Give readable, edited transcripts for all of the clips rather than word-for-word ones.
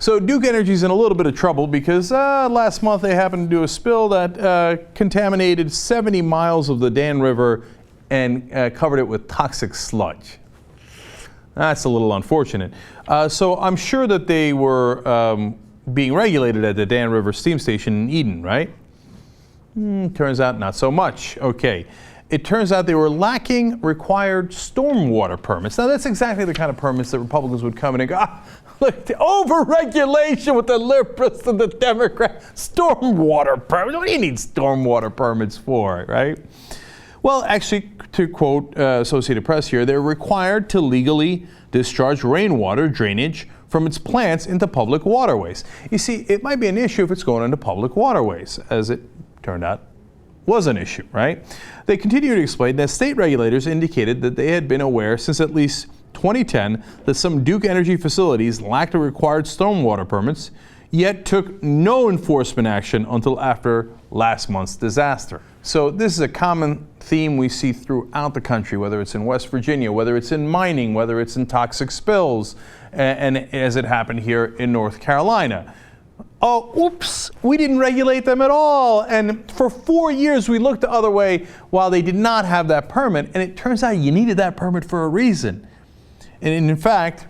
So Duke Energy's in a little bit of trouble because last month they happened to do a spill that contaminated 70 miles of the Dan River and covered it with toxic sludge. That's a little unfortunate. So I'm sure that they were being regulated at the Dan River Steam Station in Eden, right? Turns out not so much. Okay. It turns out they were lacking required stormwater permits. Now that's exactly the kind of permits that Republicans would come in and go, look, the over-regulation with the liberals and the Democrats. Stormwater permits. What do you need stormwater permits for, right? Well, actually, to quote Associated Press here, they're required to legally discharge rainwater drainage from its plants into public waterways. You see, it might be an issue if it's going into public waterways, as it turned out was an issue, right? They continue to explain that state regulators indicated that they had been aware since at least 2010 that some Duke Energy facilities lacked the required stormwater permits, yet took no enforcement action until after last month's disaster. So this is a common theme we see throughout the country, whether it's in West Virginia, whether it's in mining, whether it's in toxic spills, and as it happened here in North Carolina. Oh, oops, we didn't regulate them at all. And for 4 years, we looked the other way while they did not have that permit. And it turns out you needed that permit for a reason. And in fact,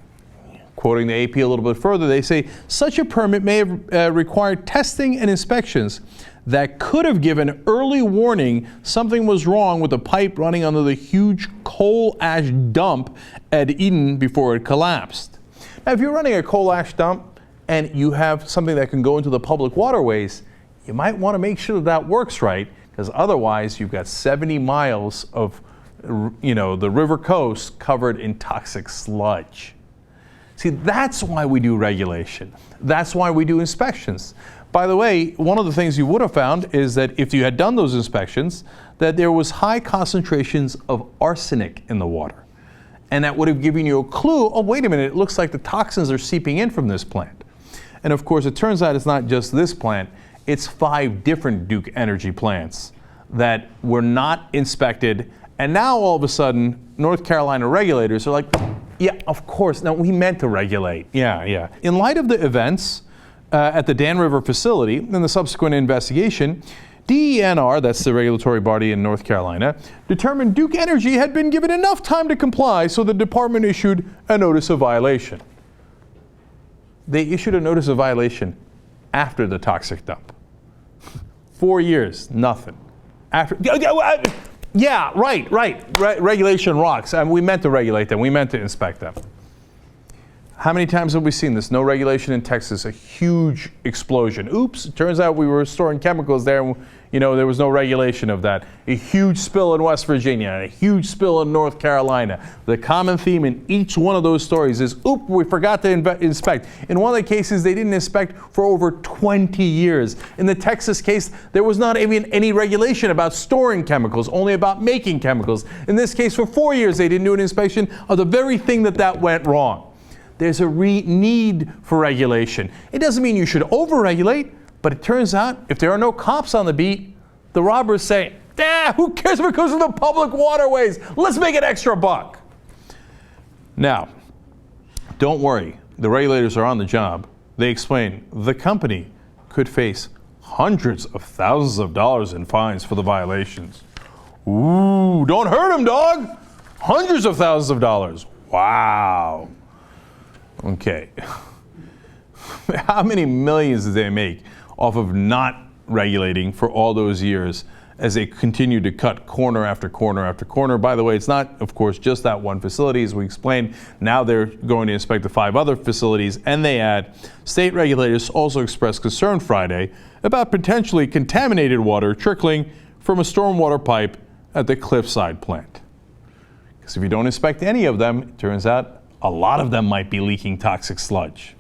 quoting the AP a little bit further, they say such a permit may have required testing and inspections that could have given early warning something was wrong with the pipe running under the huge coal ash dump at Eden before it collapsed. Now, if you're running a coal ash dump, and you have something that can go into the public waterways, you might want to make sure that that works right, because otherwise you've got 70 miles of, the river coast covered in toxic sludge. See, that's why we do regulation. That's why we do inspections. By the way, one of the things you would have found is that if you had done those inspections, that there was high concentrations of arsenic in the water. And that would have given you a clue, oh, wait a minute, it looks like the toxins are seeping in from this plant. And of course, it turns out it's not just this plant, it's 5 different Duke Energy plants that were not inspected. And now all of a sudden, North Carolina regulators are like, yeah, of course, no, we meant to regulate. Yeah. In light of the events at the Dan River facility and the subsequent investigation, DENR, that's the regulatory body in North Carolina, determined Duke Energy had been given enough time to comply, so the department issued a notice of violation. They issued a notice of violation after the toxic dump. 4 years, nothing. Yeah, right. Regulation rocks. We meant to regulate them. We meant to inspect them. How many times have we seen this? No regulation in Texas, a huge explosion. Oops, it turns out we were storing chemicals there and there was no regulation of that. A huge spill in West Virginia, and a huge spill in North Carolina. The common theme in each one of those stories is, oop, we forgot to inspect. In one of the cases, they didn't inspect for over 20 years. In the Texas case, there was not even any regulation about storing chemicals, only about making chemicals. In this case, for 4 years, they didn't do an inspection of the very thing that went wrong. There's a need for regulation. It doesn't mean you should over-regulate, but it turns out if there are no cops on the beat, the robbers say, who cares if it goes to the public waterways? Let's make an extra buck. Now, don't worry. The regulators are on the job. They explain the company could face hundreds of thousands of dollars in fines for the violations. Ooh, don't hurt them, dog. Hundreds of thousands of dollars. Wow. Okay. How many millions did they make off of not regulating for all those years as they continue to cut corner after corner after corner? By the way, it's not, of course, just that one facility. As we explained, now they're going to inspect the 5 other facilities, and they add, state regulators also expressed concern Friday about potentially contaminated water trickling from a stormwater pipe at the Cliffside plant. Because if you don't inspect any of them, it turns out a lot of them might be leaking toxic sludge.